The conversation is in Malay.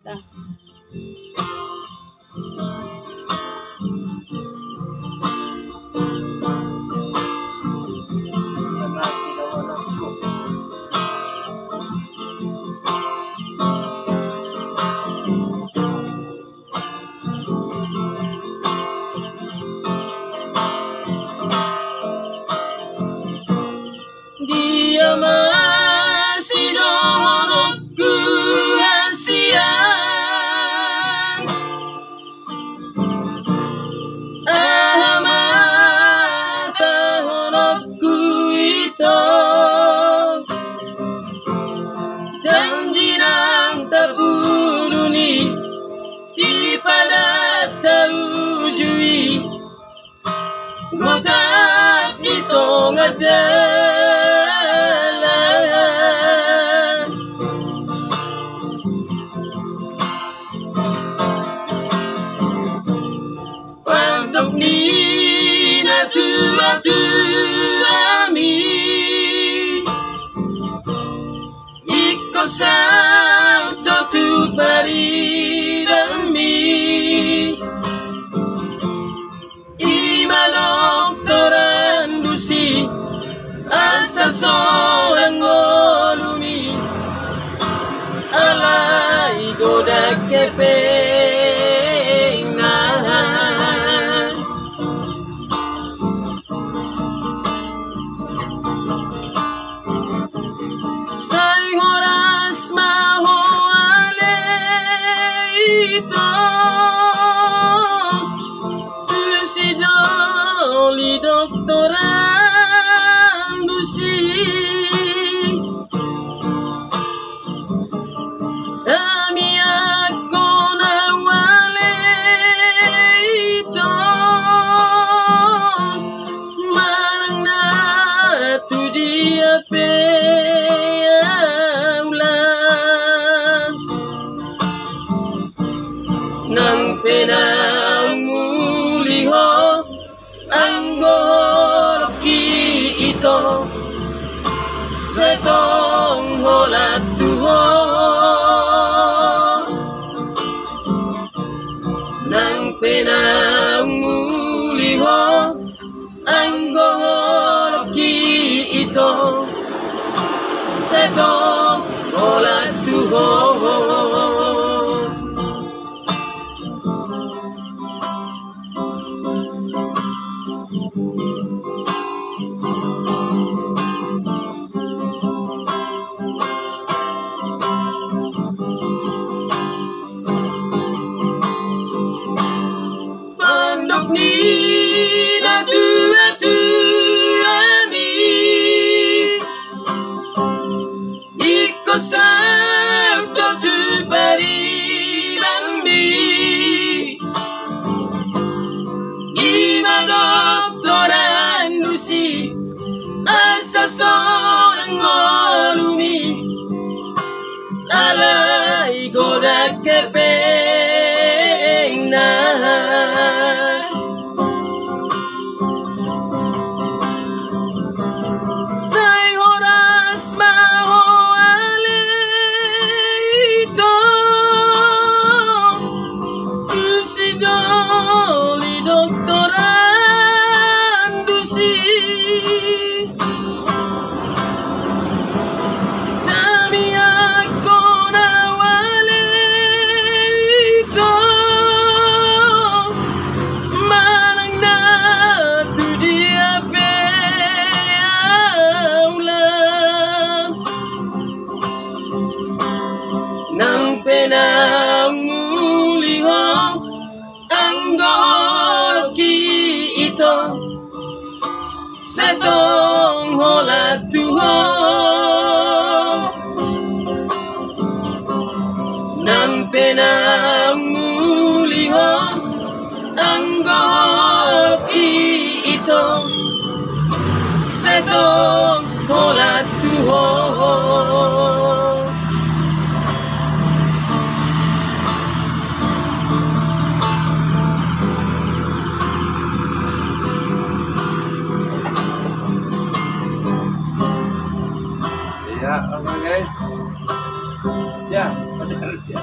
kita. Dia masih honokku hasian mata honokku itu janji nang tabuluni di pada taujui gotap itu ngada ami iko salto tu barirami ima doktoran dusi asa seorang ngolumi alai goda kepe Li doktoran dusi tami aku nawale itu marang na tu dia pe ulang nang pena muliho anggoloki itu setong holat Tuhan nang penang muliho anggoloki itu setong holat Tuhan. Ni atu ami iko salto tu barirami ima doktoran dusi asa seorang ngolumi alai goda kepena li doktoran dusi tami aku nawale itu manang na tu dia pe ulang nang penang muliho anggoloki itu setong holat Tuhan nang penang muliho anggoloki itu setong holat Tuhan. Ya, oke guys. Ya, masih harus ya.